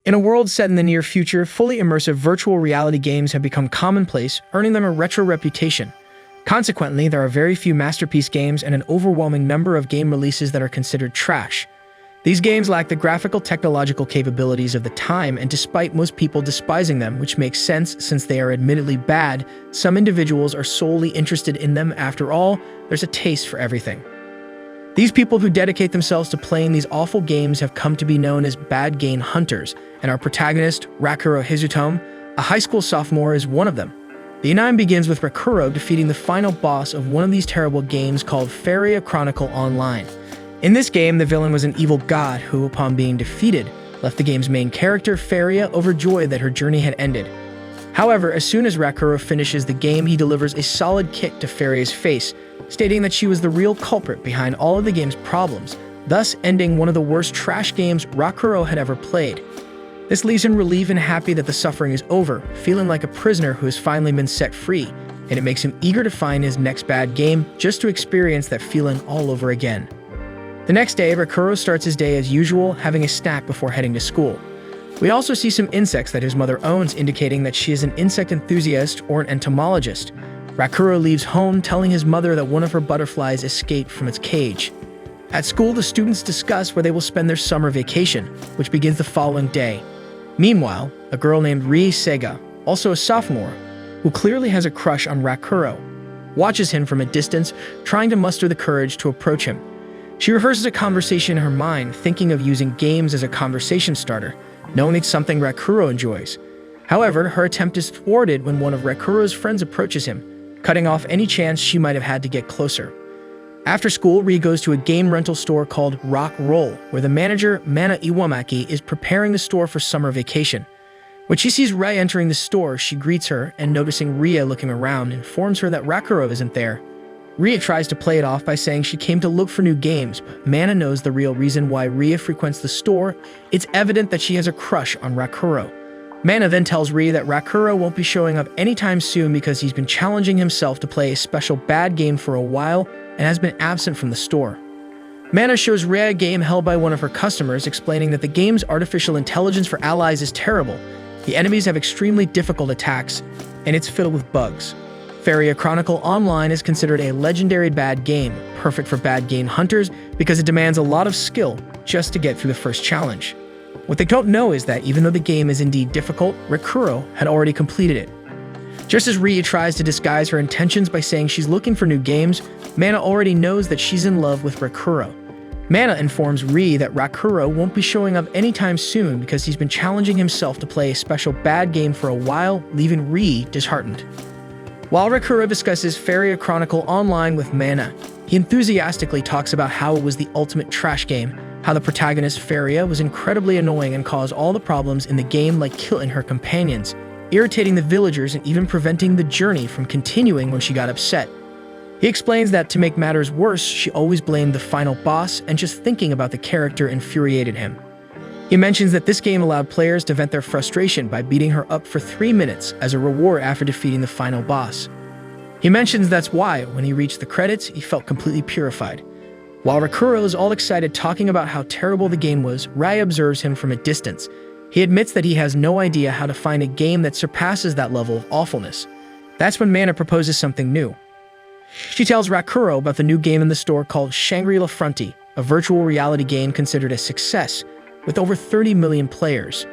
In a world set in the near future, fully immersive virtual reality games have become commonplace, earning them a retro reputation. Consequently, there are very few masterpiece games and an overwhelming number of game releases that are considered trash. These games lack the graphical technological capabilities of the time, and despite most people despising them, which makes sense since they are admittedly bad, some individuals are solely interested in them. After all, there's a taste for everything. These people who dedicate themselves to playing these awful games have come to be known as bad game hunters, and our protagonist, Rakuro Hizutome, a high school sophomore, is one of them. The anime begins with Rakuro defeating the final boss of one of these terrible games called Faria Chronicle Online. In this game, the villain was an evil god who, upon being defeated, left the game's main character, Faria, overjoyed that her journey had ended. However, as soon as Rakuro finishes the game, he delivers a solid kick to Faria's face, stating that she was the real culprit behind all of the game's problems, thus ending one of the worst trash games Rakuro had ever played. This leaves him relieved and happy that the suffering is over, feeling like a prisoner who has finally been set free, and it makes him eager to find his next bad game just to experience that feeling all over again. The next day, Rakuro starts his day as usual, having a snack before heading to school. We also see some insects that his mother owns, indicating that she is an insect enthusiast or an entomologist. Rakuro leaves home, telling his mother that one of her butterflies escaped from its cage. At school, the students discuss where they will spend their summer vacation, which begins the following day. Meanwhile, a girl named Rie Sega, also a sophomore, who clearly has a crush on Rakuro, watches him from a distance, trying to muster the courage to approach him. She rehearses a conversation in her mind, thinking of using games as a conversation starter, knowing it's something Rakuro enjoys. However, her attempt is thwarted when one of Rakuro's friends approaches him, cutting off any chance she might have had to get closer. After school, Rie goes to a game rental store called Rock Roll, where the manager, Mana Iwamaki, is preparing the store for summer vacation. When she sees Rie entering the store, she greets her, and noticing Rie looking around, informs her that Rakuro isn't there. Rie tries to play it off by saying she came to look for new games, but Mana knows the real reason why Rie frequents the store. It's evident that she has a crush on Rakuro. Mana then tells Rie that Rakuro won't be showing up anytime soon because he's been challenging himself to play a special bad game for a while and has been absent from the store. Mana shows Rie a game held by one of her customers, explaining that the game's artificial intelligence for allies is terrible. The enemies have extremely difficult attacks, and it's filled with bugs. Faria Chronicle Online is considered a legendary bad game, perfect for bad game hunters because it demands a lot of skill just to get through the first challenge. What they don't know is that even though the game is indeed difficult, Rakuro had already completed it. Just as Rie tries to disguise her intentions by saying she's looking for new games, Mana already knows that she's in love with Rakuro. Mana informs Rie that Rakuro won't be showing up anytime soon because he's been challenging himself to play a special bad game for a while, leaving Rie disheartened. While Rakuro discusses Faria Chronicle Online with Mana, he enthusiastically talks about how it was the ultimate trash game, how the protagonist Faria was incredibly annoying and caused all the problems in the game, like killing her companions, irritating the villagers, and even preventing the journey from continuing when she got upset. He explains that to make matters worse, she always blamed the final boss, and just thinking about the character infuriated him. He mentions that this game allowed players to vent their frustration by beating her up for 3 minutes as a reward after defeating the final boss. He mentions that's why, when he reached the credits, he felt completely purified. While Rakuro is all excited talking about how terrible the game was, Rie observes him from a distance. He admits that he has no idea how to find a game that surpasses that level of awfulness. That's when Mana proposes something new. She tells Rakuro about the new game in the store called Shangri-La, a virtual reality game considered a success, with over 30 million players.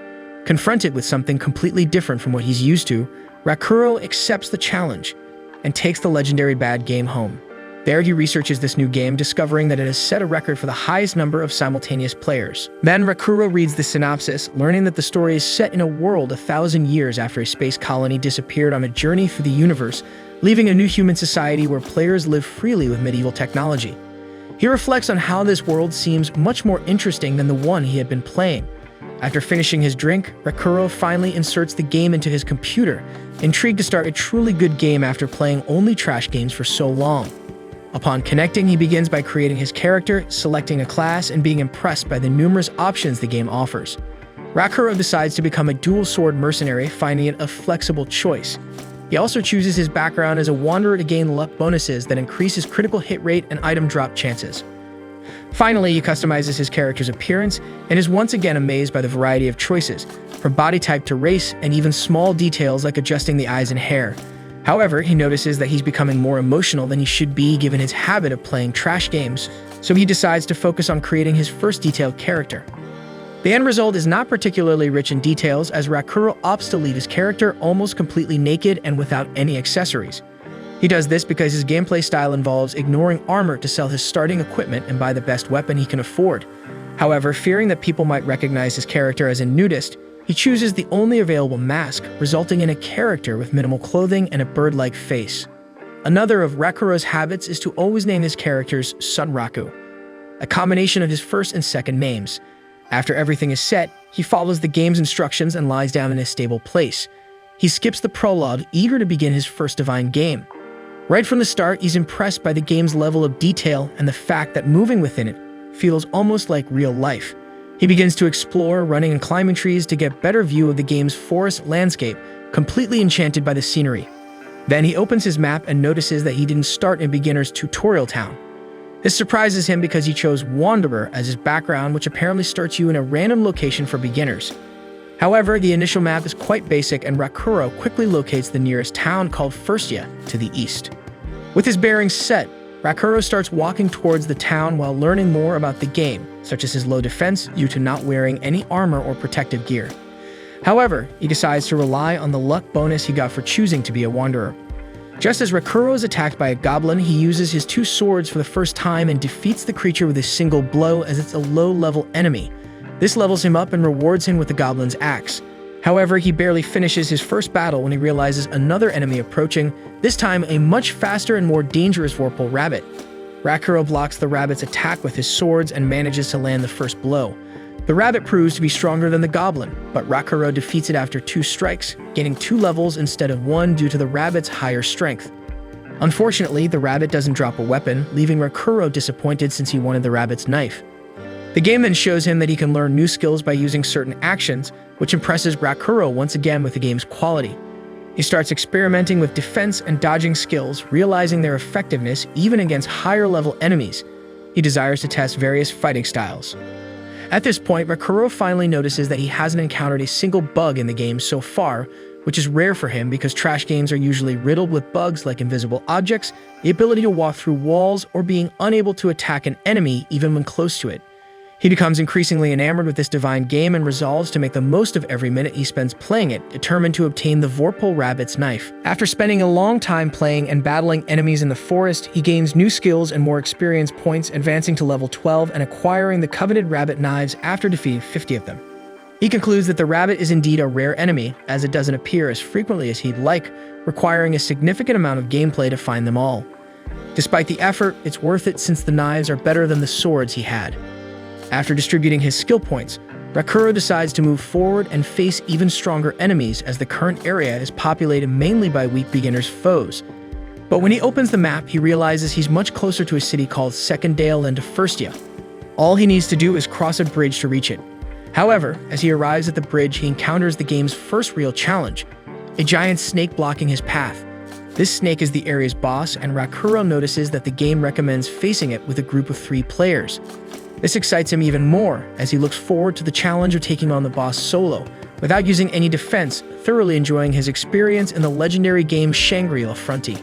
Confronted with something completely different from what he's used to, Rakuro accepts the challenge and takes the legendary bad game home. There he researches this new game, discovering that it has set a record for the highest number of simultaneous players. Then Rakuro reads the synopsis, learning that the story is set in a world 1,000 years after a space colony disappeared on a journey through the universe, leaving a new human society where players live freely with medieval technology. He reflects on how this world seems much more interesting than the one he had been playing. After finishing his drink, Rakuro finally inserts the game into his computer, intrigued to start a truly good game after playing only trash games for so long. Upon connecting, he begins by creating his character, selecting a class, and being impressed by the numerous options the game offers. Rakuro decides to become a dual-sword mercenary, finding it a flexible choice. He also chooses his background as a wanderer to gain luck bonuses that increase his critical hit rate and item drop chances. Finally, he customizes his character's appearance and is once again amazed by the variety of choices, from body type to race, and even small details like adjusting the eyes and hair. However, he notices that he's becoming more emotional than he should be given his habit of playing trash games, so he decides to focus on creating his first detailed character. The end result is not particularly rich in details, as Rakuro opts to leave his character almost completely naked and without any accessories. He does this because his gameplay style involves ignoring armor to sell his starting equipment and buy the best weapon he can afford. However, fearing that people might recognize his character as a nudist, he chooses the only available mask, resulting in a character with minimal clothing and a bird-like face. Another of Rakuro's habits is to always name his characters Sunraku, a combination of his first and second names. After everything is set, he follows the game's instructions and lies down in a stable place. He skips the prologue, eager to begin his first divine game. Right from the start, he's impressed by the game's level of detail and the fact that moving within it feels almost like real life. He begins to explore, running and climbing trees to get a better view of the game's forest landscape, completely enchanted by the scenery. Then he opens his map and notices that he didn't start in beginner's tutorial town. This surprises him because he chose Wanderer as his background, which apparently starts you in a random location for beginners. However, the initial map is quite basic, and Rakuro quickly locates the nearest town called Firstia to the east. With his bearings set, Rakuro starts walking towards the town while learning more about the game, such as his low defense due to not wearing any armor or protective gear. However, he decides to rely on the luck bonus he got for choosing to be a wanderer. Just as Rakuro is attacked by a goblin, he uses his two swords for the first time and defeats the creature with a single blow, as it's a low-level enemy. This levels him up and rewards him with the goblin's axe. However, he barely finishes his first battle when he realizes another enemy approaching, this time a much faster and more dangerous Vorpal rabbit. Rakuro blocks the rabbit's attack with his swords and manages to land the first blow. The rabbit proves to be stronger than the goblin, but Rakuro defeats it after 2 strikes, gaining 2 levels instead of 1 due to the rabbit's higher strength. Unfortunately, the rabbit doesn't drop a weapon, leaving Rakuro disappointed since he wanted the rabbit's knife. The game then shows him that he can learn new skills by using certain actions, which impresses Rakuro once again with the game's quality. He starts experimenting with defense and dodging skills, realizing their effectiveness even against higher-level enemies. He desires to test various fighting styles. At this point, Rakuro finally notices that he hasn't encountered a single bug in the game so far, which is rare for him because trash games are usually riddled with bugs like invisible objects, the ability to walk through walls, or being unable to attack an enemy even when close to it. He becomes increasingly enamored with this divine game and resolves to make the most of every minute he spends playing it, determined to obtain the Vorpal rabbit's knife. After spending a long time playing and battling enemies in the forest, he gains new skills and more experience points, advancing to level 12 and acquiring the coveted rabbit knives after defeating 50 of them. He concludes that the rabbit is indeed a rare enemy, as it doesn't appear as frequently as he'd like, requiring a significant amount of gameplay to find them all. Despite the effort, it's worth it since the knives are better than the swords he had. After distributing his skill points, Rakuro decides to move forward and face even stronger enemies, as the current area is populated mainly by weak beginners' foes. But when he opens the map, he realizes he's much closer to a city called Secondale than to Firstia. All he needs to do is cross a bridge to reach it. However, as he arrives at the bridge, he encounters the game's first real challenge, a giant snake blocking his path. This snake is the area's boss, and Rakuro notices that the game recommends facing it with a group of 3 players. This excites him even more, as he looks forward to the challenge of taking on the boss solo, without using any defense, thoroughly enjoying his experience in the legendary game Shangri-La Frontier.